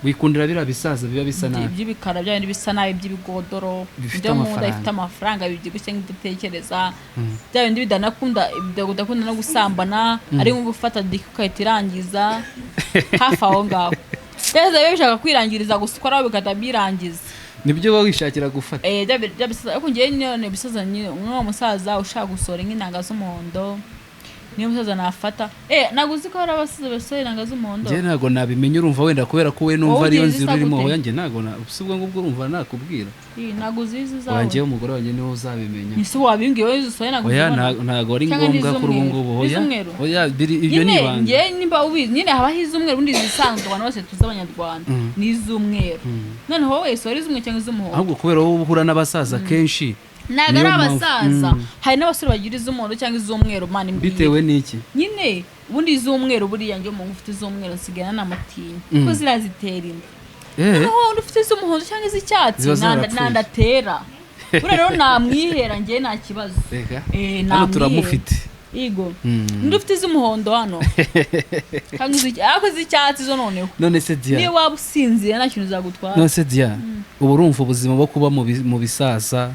wikundira biriya bisaza biba bisa nabi iby'ibikara bya bindi bisa nabi by'ibigodoro byo mu nda bifite amafaranga bibyibushye nk'idutekereza bya bindi bidakunda no gusambana ari nko gufata diki ukahita irangiza hafi aho ngaho rero biba bishaka kwirangiriza gusa ukora bigahita birangiza nibyo uba wishakira gufata ariko ngewe nyine bisaza nk'uwo musaza ushaka gusohora nk'intanga z'umuhondo niyo musaza nafata ntabwo uzi ko hari abasaza basohoye intanga z'umuhondo njye ntabwo nabimenye urumva wenda kubera ko we numva ariyo nzira urimo hoya njye ntabwo ubwo ngubwo urumva nakubwira ntabwo uzizi zawe wanjye umugore wanjye niwe uzabimenya ese wabimbwiye wowe usohoye ntabwo ntabwo ari ngombwa kuri ubu ngubu hoya ibyo ni ibanga njye nimba ubizi nyine habaho iz'umweru ubundi zisanzwe abantu bose tuzi abanyarwanda ni iz'umweru noneho wowe isohora iz'umweru cyangwa iz'umuhondo ahubwo kubera wowe uhura n'abasaza kenshi ntabwo ari abasaza hari n'abasore bagira iz'umuhondo cyangwa iz'umweru mani mbwiye bitewe n'iki nyine ubundi iz'umweru buriya njye umuntu ufite iz'umweru nsigaye n'amatinya kuko zirazitera inda noneho undi ufite iz'umuhondo cyangwa iz'icyatsi nandatera buriya rero namwihera njye nta kibazo hano turamufite Igo. Ndufite iz'umuhondo hano. Kandi iz'icyatsi zo noneho. None se Dia. Niyo waba usinzira nta kintu uzagutwara. None se Dia. Ubu urumva ubuzima bwo kuba mu bisaza.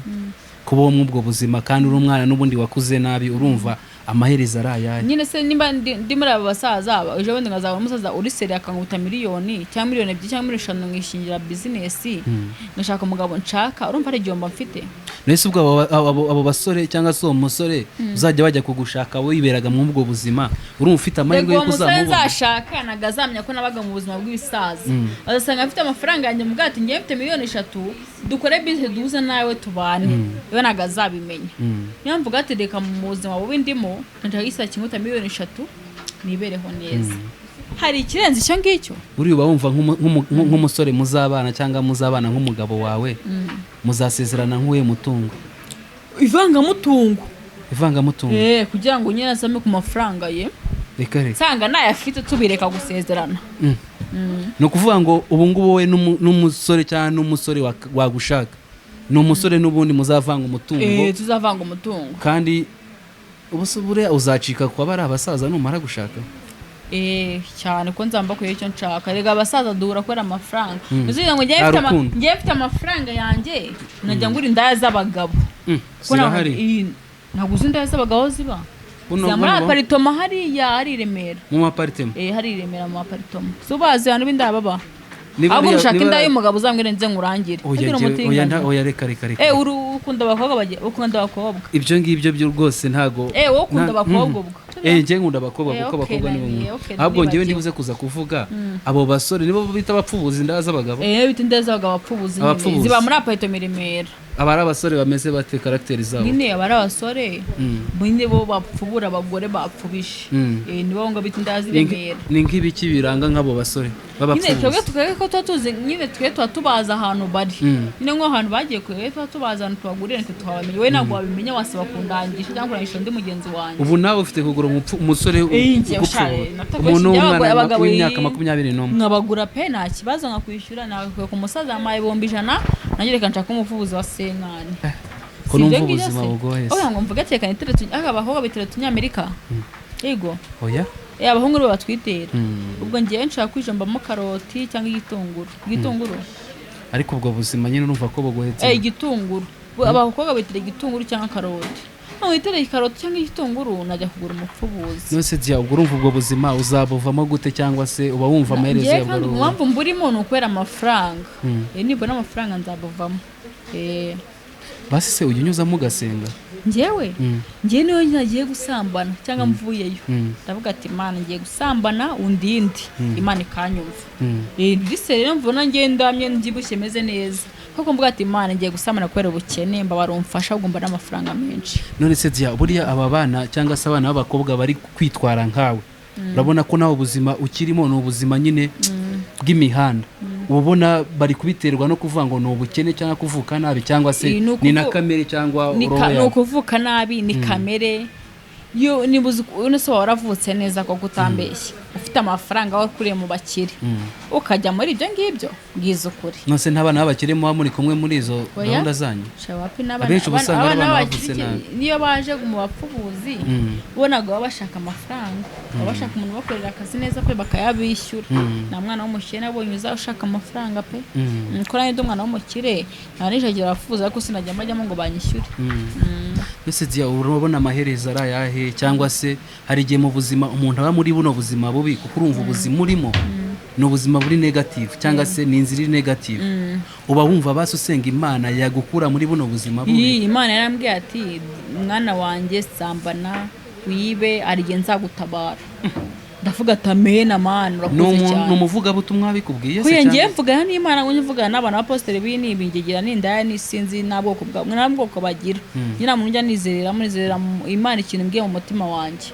Kuba mu ubwo buzima kandi uri umwana n'ubundi wakuze nabi urumva amaherezo arayaye. Nyine se nimba ndi muri aba basaza ejo bundi ngazaba umusaza uri seri akanguta miliyoni cyangwa miliyoni 2 cyangwa miliyoni 5 ngishingira business. Nashaka umugabo nshaka urumva ari igihombo mfite. Nese ubwo abo basore cyangwa se umusore uzajya bajya kugushaka wiberaga mu ubwo buzima urumva ufite amahirwe yo kuzamubona. Nzashaka nagazamya ko nabaga mu buzima bw'ibisaza. Azasanga afite amafaranga yanjye mugati ngiye mfite miliyoni 3 dukore business duza nawe tubane. Yo nagazabimenya. Niyo mvuga ati reka mu buzima bubi ndimo ndagisa kinguta miliyoni 3 nibereho neza. Hari ikirenze icyo ngicyo uri uba wumva nk'umusore muzabana cyangwa muzabana nk'umugabo wawe muzasezerana nk'uwe mutungo ivangamutungo kugira ngo nyine azame ku mafaranga ye reka sanga nayafite tubireka gusezerana. No kuvuga ngo ubu ngubu wowe n'umusore cyangwa n'umusore wagushaka n'umusore n'ubundi muzavanga umutungo tuzavanga umutungo kandi ubusubure uzacika kwa bari abasaza numara gushaka cyane ko nzamba ko icyo nshaka rega abasaza duhura kwera amafaranga uziye ngo ngiye mfite amafaranga yanjye najya ngura indaya z'abagabo naguze indaya z'abagabo ziba muri aparitoma hariya ari Remera mu aparitoma hari Remera mu aparitoma subazi hano bindaya baba abo ushaka indaya y'umugabo uzambwire nze ngurangire oya reka ukunda abakobwa ibyo ngibyo byo rwose ntago wowe ukunda abakobwa ubwo nje nkunda abakobwa kuko abakobwa nibo ahubwo ngewe ndibuze kuza kuvuga abo basore nibo bita abapfubuzi inda z'abagabo bita inda z'abagabo abapfubuzi ziba muri aparitoma Remera abari abasore bameze bate karakteri zabo nyine abari abasore binde bo bapfubura abagore bapfubishe nibo ngo bita inda z'Iremera ni nk'ibiki biranga nk'abo basore nyine twebwe tukage ko tutuze nyine twe tubaza ahantu bari nyine nko ahantu bagiye kwe tubaza ahantu tubagurire nke twabamenye we ntabwo wabimenya wase bakundangisha cyangwa kurangisha undi mugenzi wanjye ubu nawe ufite kugura umusore umuntu w'umwana w'imyaka 21 nkabagura pe nta kibazo nkakwishyura nawe ku musaza amaye 100 nanjye reka nshaka umufubuzi wa senkani ko numva ubuzima bugoye oya ngo mvuga tekanye teretse abahungu bitera tunyamerika yego oya abahungu bo batwitera ubwo ngiye nshaka kwijambamo karoti cyangwa igitunguru ariko ubwo buzima nyine urumva ko bugohetse igitunguru abakobwa bitera igitunguru cyangwa karoti witereye karoti cyangwa igitunguru najya kugura umupfubuzi nose Dia ubwo urumva ubwo buzima uzabuvamo gute cyangwa se uba wumva amaherezo ya bwo mpamvu mburimo nukwera amafaranga nibona amafaranga nzabuvamo basi se unyuzamo ugasenga njyewe niyo ngiye gusambana cyangwa mvuyeyo ndavuga ati Imana ngiye gusambana undindi Imana ikanyumva ndise rero mvuna ngendamye ndibushe meze neza kuko mvuga ati Imana ngiye gusambana kwera ubukene mbabara umfasha ugomba n'amafaranga menshi. None se Dia buriya aba bana cyangwa se abana b'abakobwa bari kwitwara nkawe urabona ko nawe ubuzima ukirimo no ubuzima nyine bw'imihanda ubona bari kubiterwa no kuvuga ngo no ubukene cyangwa kuvuka nabi cyangwa se ni na kamere cyangwa uroya no kuvuka nabi ni kamere yo nibuze unese waravutse neza ko gutambeshye ufite amafaranga wakuriye mu bakire ukajya muri ibyo ngibyo bwiza ukuri nose ntabana b'abakire mu muri kumwe muri izo gahunda zanyu shawapi n'abana bavutse nabi niyo baje mu bapfubuzi bonaga bashaka amafaranga bashaka umuntu bakorera akazi neza pe bakayabishyura na mwana w'umukire nabonye uzashaka amafaranga pe ko nayo umwana w'umukire ntanijagera afuza ko sinajya mbajyamo ngo banyishyure Ese Dia urabona amaherezo arayahe cyangwa se hari igihe mu buzima umuntu aba muri buno buzima bubi kuko urumva ubuzima urimo no buzima buri negative cyangwa se ni inzira negative uba wumva basi usenga Imana yagukura muri buno buzima bubi Imana yarambwiye ati mwana wanjye sambana wibe arigenza gutabara ndavuga tamena man urakoze cyane numuvuga butumwa bikubwiye se cyane ngiye mvugana n'Imana ngo nyivugana n'abana b'apostoli b'inibingigira n'indaya n'isinzi nabwoko bwa mwana bwoko bagira nyina muntu njya nizerera Imana ikintu mbwiye mu mutima wanjye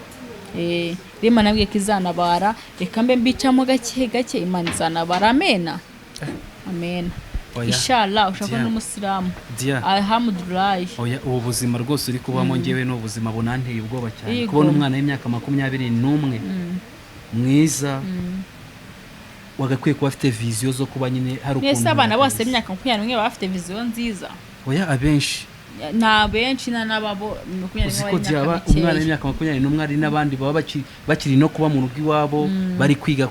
Imana nabwiye kizanabara reka mbe mbicamo gake Imana izanabara amena inshallah ushaka n'umusilamu alhamdulillah ubu buzima rwose uri kubamo ngewe no buzima bunanteye ubwoba cyane kubona umwana w'imyaka 21 mwiza wagakwiye kuba afite vision zo kuba nyine hari ukuntu Nese abana bose imyaka 21 bafite vision nziza oya abenshi nta benshi n'ababo uziko byaba umwana w'imyaka 21 ari n'abandi baba bakiri no kuba mu rugo iwabo bari kwiga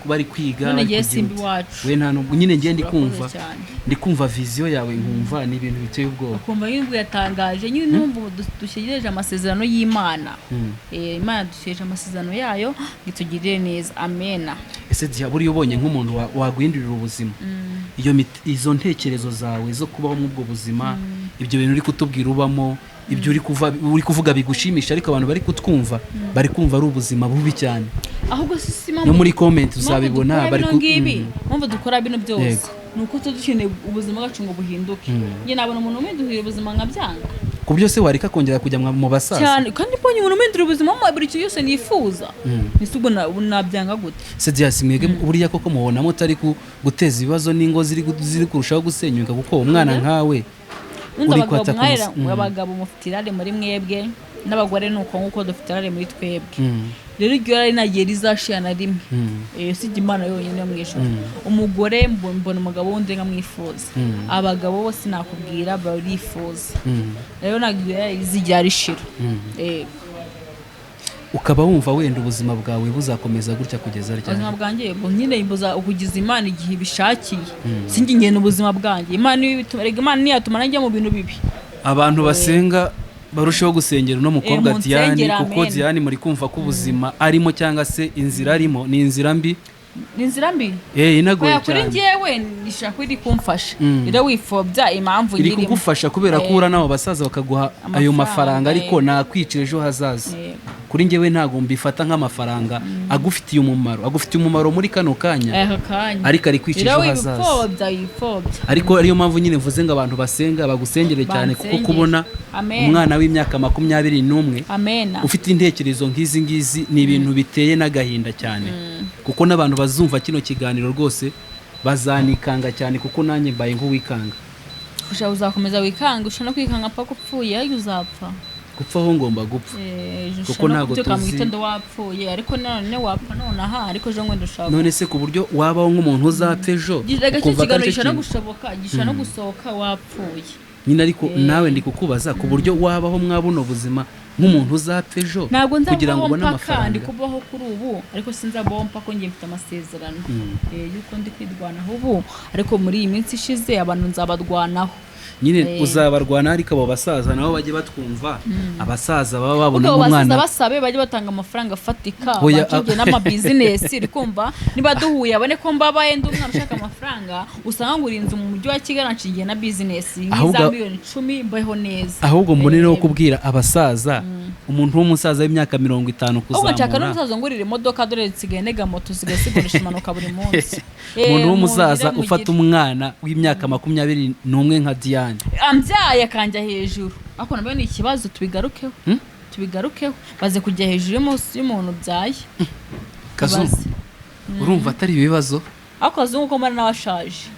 none ngiye simbi wacu we nta nubwo nyine ngiye ndi kumva vision yawe nkumva ni ibintu biteye ubwoba ukumva y'ingu yatangaje nyine numva dushegereje amasezerano y'Imana Imana dushegereje amasezerano yayo gitugirire neza amena ese diya buri ubonye nk'umuntu waguhindurira ubuzima izo ntekerezo zawe zo kubaho mu bwo buzima ibyo bintu uri kutubwira ubamo ibyo uri kuvuga bigushimisha ariko abantu bari kutwumva bari kumva ari ubuzima bubi cyane ahubwo sisima no muri comment uzabibona bari kumva dukora bino byose nuko tudukeneye ubuzima bwacu ngo buhinduke nge nabona umuntu umenduhira ubuzima nkabyanga ku byose warika kongera kujya mu basaza cyane kandi mbonye umuntu umenduhira ubuzima mu buri cyo yose nifuza nisugo nabyanga gute se Dias mwege buriya koko mubonamo tari guteza ibibazo n'ingo ziri kurushaho gusenyuka kuko umwana nkawe uri kwata abagabo mufitirare muri mwebwe n'abagore nuko nkuko dufitirare muri twebwe rero iryo ari nagiye rizashira rimwe sijya Imana yonyine yo mwijuru umugore mbona umugabo wundi nkamwifuza abagabo bose nakubwira barifuza rero nagiye zijya rishira ukaba wumva wenda ubuzima bwawe buzakomeza gutya kugeza ryari ubuzima bwanjye nyine imbuza ukugiza Imana igihe bishakiye singi ngene ubuzima bwanjye Imana niyatuma najya mu bintu bibi abantu basenga barushaho gusengera no mukobwa Diane kuko Diane muri kumva ko ubuzima arimo cyangwa se inzira arimo ni inzira mbi inagoye cyane kuri njyewe nishaka iri kumfasha ira wifobya impamvu iri kugufasha kubera ko ura nabo basaza bakaguha ayo mafaranga ariko nakwicira ejo hazaza kuri njyewe ntago mbifata nk'amafaranga agufitiye umumaro muri kano kanya ariko ari kwicira ejo hazaza ariko ariyo mpamvu nyine mvuze ngo abantu basenga bagusengere cyane kuko kubona umwana w'imyaka 21 ufite intekerezo ngizi ni ibintu biteye n'agahinda cyane kuko n'abantu bazumva kino kiganiro rwose bazanikanga cyane kuko nanjye mbaye nk'uwikanga uzakomeza wikanga ushaka no kwikanga paka upfuye ayo uzapfa gupfa ho ngomba gupfa kuko ntago tuzi wapfuye ariko none wapfa none aha ariko je ngwendo ushaka none se ku buryo wabaho nk'umuntu uzapfa ejo kumva karisha no gushoboka gisha no gusohoka wapfuye nyine ariko nawe ndi kukubaza ku buryo wabaho mwabuno buzima nk'umuntu uzapfa ejo kugira ngo ubone amafaranga ndi kubaho kuri ubu ariko sinzabompa ko ngiye mfite amasezerano yuko ndi kwidwanaho ubu ariko muri iyi minsi ishize abantu nzabadwanaho nyine uzabarwana ariko abo basaza nabo bajye batwumva abasaza baba babona umwana basabe bajye batanga amafaranga afatika bakige n'ama business uri kumva niba duhuye abone ko mbabaye ndi umwana ushaka amafaranga usanga ngurinze mu mujyi wa Kigali nshingiye na business ngiza miliyoni 10 mbaho neza ahubwo mbone no kubwira abasaza umuntu w'umusaza w'imyaka 50 kuzamura nshaka n'umusaza ngurira imodoka dore nsigaye nega moto zigasigoresha imanuka buri munsi umuntu w'umusaza ufata umwana w'imyaka 21 nka Diane ambyaye kanja hejuru ako nabyo ni ikibazo tubigarukeho baze kujya hejuru y'umuntu byaye Kazu urumva atari ibibazo ako azungu ko mbona nawashaje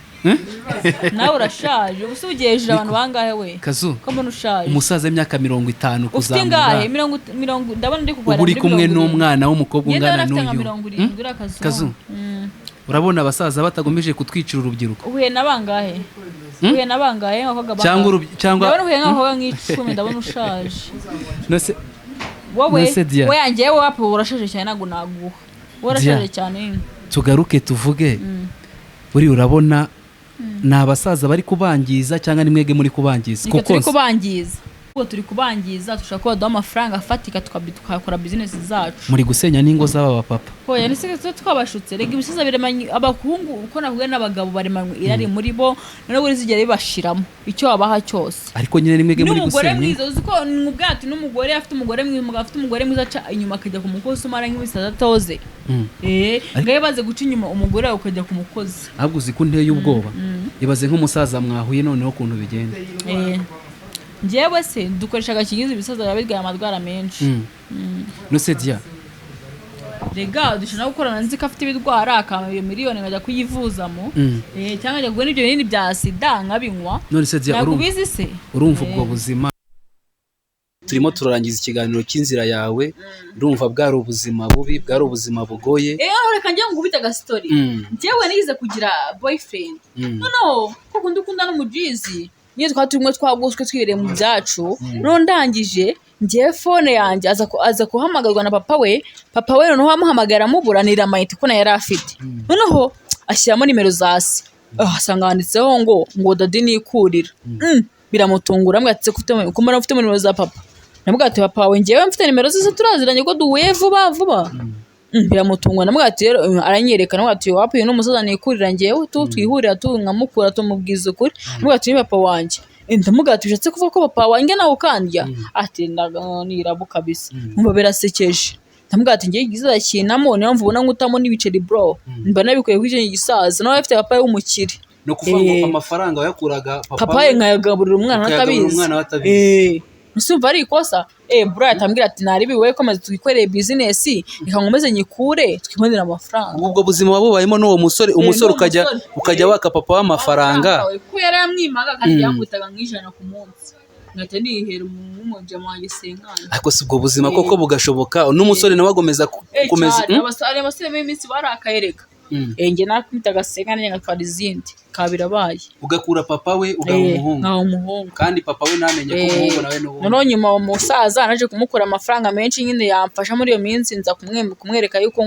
nawe urashaje ubuso ugiye hejuru abantu bangahe we Kazu ko mbona ushaje umusaza w'imyaka 50 kuzamura ufite ngahe 40 ndabona ndi kukwara uri kumwe n'umwana w'umukobwa ungana n'uyu Kazu urabona abasaza batagomeje kutwicira urubyiruko uhuye nabangahe cyangwa uhuye nk'aho nk'icumi ndabona ushaje nose wowe yanjye wapo urashaje cyane naguha urashaje cyane tugaruke tuvuge buri urabona ni abasaza bari kubangiza cyangwa ni mwege muri kubangiza turi kubangiza dushaka ko baduha amafaranga afatika tukakora business zacu muri gusenya n'ingo z'aba papa oya nise twabashutse rega ibisiza biremanye abahungu uko nahuye n'abagabo baremanye irari muri bo none buri zigera bibashiramo icyo wabaha cyose ariko nyine nimwege muri gusenya n'umugore mwiza uziko n'ubwati n'umugore afite umugore mwiza aca inyuma akajya ku mukozi umara nk'ibisaza toze ngaye baze guca inyuma umugore ukajya ku mukozi ahubwo uziko nteye ubwoba ibaze nk'umusaza mwahuye noneho kuntu bigenda njyewe se dukoresha agakingiza ibisaza yabirwaye amadwara menshi nose Dia rega dushaka gukorana nzi ko afite ibidwara akamaye miliyoni ngajya kuyivuzamo cyangwa njya kugura ibyo binini bya sida nkabinywa nose Dia urumva ubwo buzima turimo turarangiza ikiganiro cy'inzira yawe ndumva bwari ubuzima bubi bwari ubuzima bugoye reka njye ngubita gastori njyewe nize kugira boyfriend no kuko ndukunda n'umujizi nyine twari turimo twagoswe twibereye mu byacu noneho ndangije ngewe fone yanjye aza kuhamagarwa na papa we noneho amuhamagara amuburanira amayinite ko nayo yari afite noneho ashyiramo nimero za se asanga handitseho ngo dadi nikurira biramutungura mbwatse ko mbona ufite nimero za papa nabwate papa wawe ngewe mfite nimero ze turaziranye ko duhuye vuba biramutungura nabwate rero aranyereka nabwate wapuye n'umusaza nikurira ngewe twihurira nkamukura tumubwiza ukuri nabwate ni papa wanjye ndamugati bishatse kuvuga ko papa wanjye nawe ukandya ati nirabu kabisa mumva birasekeje ndamugati ngiye gizakinamo niyo mvubona nkutamo n'ibiceri bro mba nabikuye kuri gisaza nawe afite papa w'umukire no kuvuga ngo amafaranga wayakuraga papa ye nkayagaburira umwana atabizi Nusumva ari ikosa bro atambwira ati naribi wowe komeza twikoreye business ikankomeze nyikure twibonera amafaranga ubwo buzima wabubayemo n'uwo musore ukajya waka papa w'amafaranga ko yari yamwimaga kandi yamutaga nk'ijana ku munsi ngate nihera umujya mu gisenkana ariko si ubwo buzima koko bugashoboka n'umusore nawe agomeza komeza abasore b'iminsi barakayereka nge nakwitaga senkana ngatwara izindi kabirabaye ugakura papa we ugaha umuhungu kandi papa we namenye ko umuhungu nawe n'ubundi noneho nyuma umusaza naje kumukura amafaranga menshi nyine yamfasha muri iyo minsi nza kumwereka yuko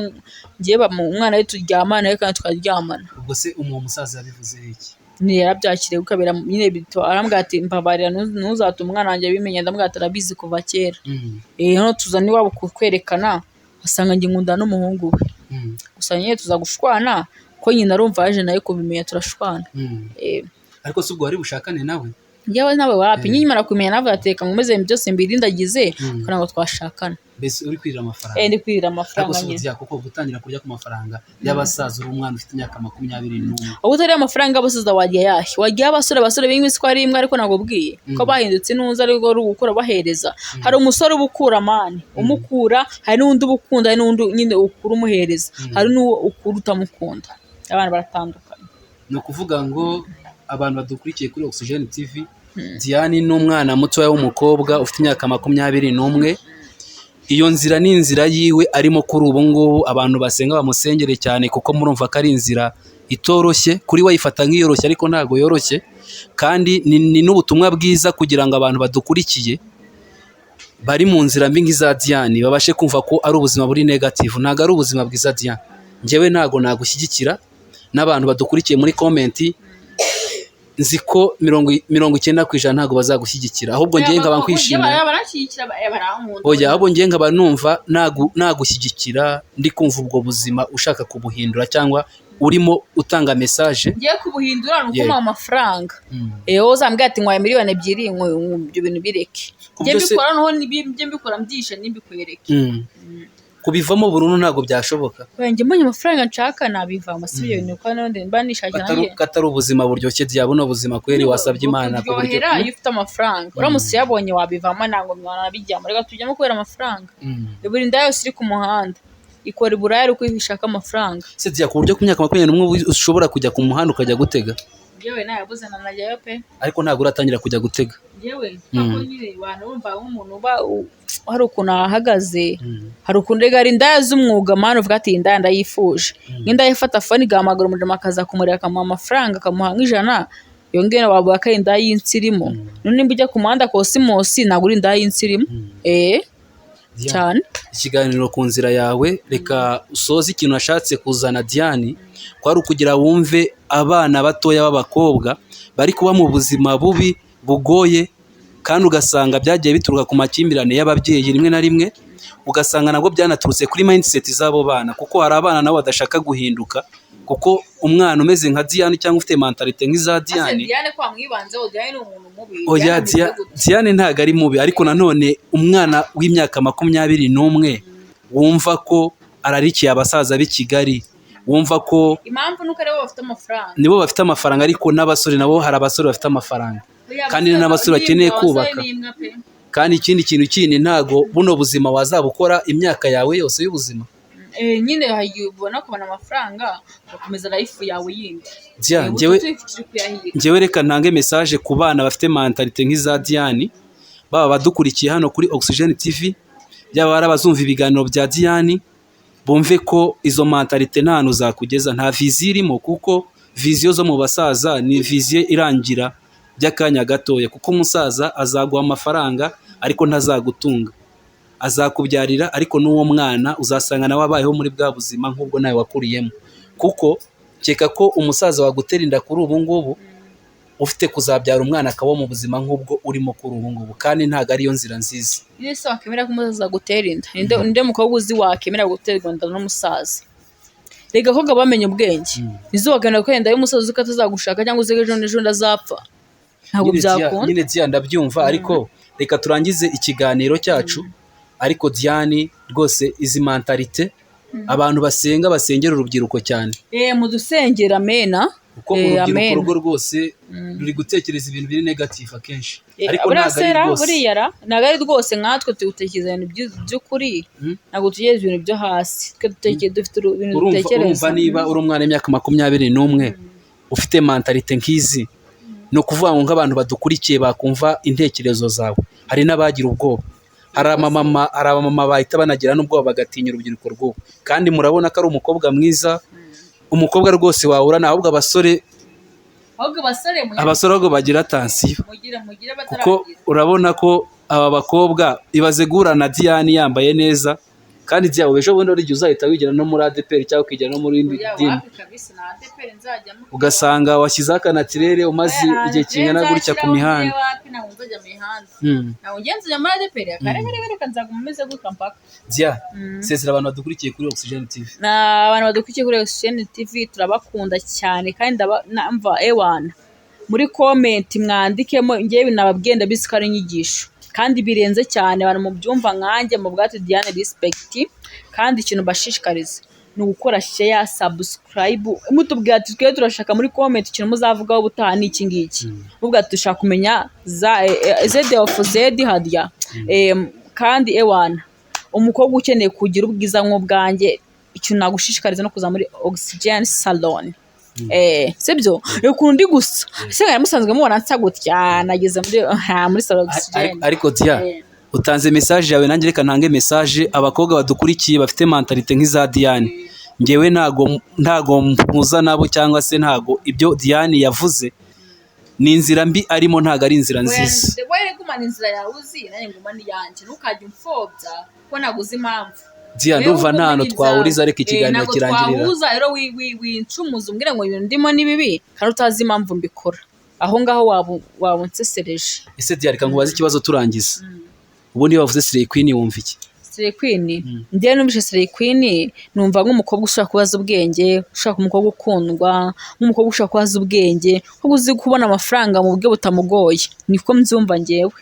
ngiye umwana we turyamana nawe kandi tukaryamana ubwo se umusaza yabivuze iki ni yarabyakiriye ukabera nyine bito arambwira ati mbabarira ntuzatume umwana wanjye abimenya ndambwira ati arabizi kuva kera noneho tuzana iwabo kukwerekana asanga nge nkunda n'umuhungu we gusa nyine tuzagushwana ko nyina arumva yaje nawe kubimenya turashwana ariko si ubwo wari bushakane nawe njyewe nawe wapi nyimara kumenya nawe ateka nkomeze byose mbirindagize kugira ngo twashakana mbese uri kwirira amafaranga ndi kwirira amafaranga nyine ariko kuko gutangira kurya ku mafaranga y'abasaza uri umwana ufite imyaka 21 ubu utari amafaranga y'abasaza wagiye abasore b'imisi ko ari imwe ariko ntabwo bwiye ko bahindutse n'uza ariko uri gukora bahereza hari umusore ubukura mani umukura hari n'undi ubukunda hari n'undi nyine ukura umuhereza hari n'uwo ukura utamukunda abana baratandukanye ni ukuvuga ngo abantu badukurikiye kuri Oxygen TV Diane ni umwana mutoya w'umukobwa ufite imyaka 21 iyo nzira ni inzira yiwe arimo kuri ubu ngubu abantu basenga bamusengere cyane kuko murumva ko ari inzira itoroshye kuri we yifata nk'iyoroshye ariko ntago yoroshye kandi ni n'ubutumwa bwiza kugira ngo abantu badukurikiye bari mu nzira mbi nk'iza Diane babashe kumva ko ari ubuzima buri negative ntago ari ubuzima bwiza Diane njyewe ntago nagushyigikira n'abantu badukurikiye muri komenti nzi ko 90% ntago bazagushyigikira ahubwo ngiye nkaba nkwishimira ahubwo ngiye nkaba numva nagushyigikira ndi kumva ubwo buzima ushaka kubuhindura cyangwa urimo utanga message ngiye kubuhindura nuko amafaranga uzambwira ati nkwaye miliyoni 2 ibyo bintu bireke ngiye mbikora noho nibyo mbikora mbyisha nimbikwereke kubivamo burundu ntago byashoboka wenge mbonye amafaranga nshaka nabivamo si ibyo bintu kwa none mba nishakira nanjye katari ubuzima buryoshye byabuno buzima kweri wasabye Imana ko buryo iyo ufite amafaranga uramutse yabonye wabivamo ntago mwana bijyamo reka tujyamo kubera amafaranga buri nda yose iri ku muhanda ikora iburaya ari kwishaka amafaranga se ku buryo ku myaka 21 ushobora kujya ku muhanda ukajya gutega yewe nayabuze nanajyayo pe ariko ntago uratangira kujya gutega yewe ntabwo nyine abantu bumva nk'umuntu hari ukuntu ahagaze hari ukuntu rega ari indaya z'umwuga mani uvuga ati indaya ndayifuje nk'inda yifata fone igahamagara umujama akaza kumurira akamuha amafaranga akamuha nk'ijana yongera wabuha ko ari indaya y'insirimu nimba ujya ku muhanda Cosmos ntabwo uri indaya y'insirimu cyane ikiganiro ku nzira yawe reka usoze ikintu washatse kuzana Diane ko ari ukugira wumve abana batoya b'abakobwa bari kuba mu buzima bubi bugoye kandi ugasanga byagiye bituruka ku makimbirane y'ababyeyi rimwe na rimwe ugasanga nabwo byanaturutse kuri mindset z'abo bana kuko hari abana nabo badashaka guhinduka kuko umwana umeze nka Diane cyangwa ufite mentalite nk'iza Diane Diane kwa mwibanzeho Diane ni umuntu mubi oya Diane ntago ari mubi ariko nanone umwana w'imyaka 21 wumva ko ararikiye abasaza b'i Kigali wumva ko impamvu nuko nibo bafite amafaranga ariko n'abasore nabo hari abasore bafite amafaranga kandi n'abasore bakeneye kubaka kandi ikindi kintu kindi ntago buno buzima wazabukora imyaka yawe yose y'ubuzima nyine ubona kubona amafaranga ukomeza life yawe yindi njyewe reka ntange message ku bana bafite mentalite nk'iza Diane baba badukurikiye hano kuri Oxygen TV byaba barabazumva ibiganiro bya Diane bumve ko izo mentalite nta hantu zakugeza nta viziyo irimo kuko viziyo zo mu basaza ni viziyo irangira by'akanya gatoya, kuko umusaza azaguha amafaranga ariko ntazagutunga, azakubyarira ariko n'uwo mwana uzasanga nawe abayeho muri bwa buzima nk'ubwo nawe wakuriyemo, kuko keka ko umusaza wagutera inda kuri ubu ngubu ufite kuzabyara umwana akaba mu buzima nk'ubwo urimo kuri ubu ngubu, kandi ntabwo ariyo nzira nziza. ese wakemera ko umusaza agutera inda? Ninde mukobwa uzi wakemera guterwa inda n'umusaza? Rega ko bamenye ubwenge, nizo wakemera ko inda y'umusaza uzi ko atazagushaka cyangwa uzi ko ejo azapfa, ntabwo byakunda. Nyine Diane ndabyumva, ariko reka turangize ikiganiro cyacu. Ariko Diane rwose izi mentalite abantu basengera urubyiruko cyane, mudusengera amena, kuko urubyiruko rwo rwose ruri gutekereza ibintu biri negative akenshi, ariko ntabwo ari rwose nkatwe tugutekereza ibintu by'ukuri, ntabwo tugereza ibintu byo hasi, twe dufite ibintu dutekereza. Urumva niba uri umwana w'imyaka 21 ufite mentalite nk'izi, ni ukuvuga ngo nk'abantu badukurikiye bakumva intekerezo zawe, hari n'abagira ubwoba, hari abamama bahita banagira n'ubwoba bagatinya urubyiruko rw'ubu, kandi murabona ko ari umukobwa mwiza, umukobwa rwose wahura ahubwo abasore ahubwo bagira atansiyo, kuko urabona ko aba bakobwa ibaze guhura na Diane yambaye neza, kandi Diane ejo bundi urigihe uzahita wigira no muri ADPR cyangwa ukigira no muri indi dini, ugasanga washyizeho akanatirere umaze igihe kingana gutya ku mihanda. Diane, sezera abantu badukurikiye kuri Oxygen TV. Abantu badukurikiye kuri Oxygen TV turabakunda cyane, kandi ndamva ewana muri comment mwandikemo, ngewe nababwiye ndabizi ko ari inyigisho kandi birenze cyane, abantu mu byumva nkanjye mu bwate Diane respect, kandi ikintu bashishikariza ni ugukora share, subscribe, mutubwira ati twe turashaka muri comment ikintu muzavugaho ubutaha ni iki ngiki, ubwo dushaka kumenya Z of Z hadya, kandi ewana umukobwa ukeneye kugira ubwiza nk'ubwanjye, ikintu nagushishikariza no kuza muri Oxygen Salon. Sibyo ukuntu ndi gusa senga musanzwe mubona nsa gutya, nageze muri salon Oxygen. Ariko Diane, utanze message yawe, nanjye reka ntange message abakobwa badukurikiye bafite mentalite nk'iza Diane. Ngewe ntago mpuza nabo, cyangwa se ntago ibyo Diane yavuze ni inzira mbi arimo, ntago ari inzira nziza. Wewe gumana inzira yawe uzi, nanjye nguma ni yanjye, ntukajye umfobya ko naguze impamvu. Diane, ndumva nta hantu twahuriza, ariko ikiganiro kirangirira. Twahuza rero wincumuza umbwira ngo ibintu ndimo ni bibi kandi utazi impamvu mbikora, aho ngaho wabunsesereje. Ese Diane, reka nkubaze ikibazo turangiza. Ubundi bavuze Slay Queen wumva iki? Slay Queen, ndiye numvise Slay Queen numva nk'umukobwa ushaka kubaza ubwenge, ushaka umukobwa ukundwa, nk'umukobwa ushaka kubaza ubwenge, ko uzi kubona amafaranga mu buryo butamugoye, niko mbyumva ngewe.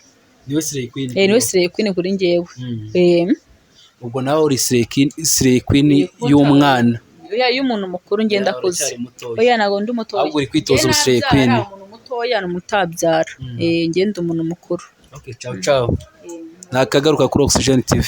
Niwe Slay Queen? Niwe Slay Queen kuri ngewe. Ubwo nawe uri Slay Queen y'umwana? Y'umuntu mukuru ngenda kuze. Oya ntago ndi mutoya. Ahubwo uri kwitoza ubu Slay Queen? Umuntu mutoya n'umutabyara. Ngenda umuntu mukuru. Okay, ciao ciao. Nakagaruka kuri Oxygen TV.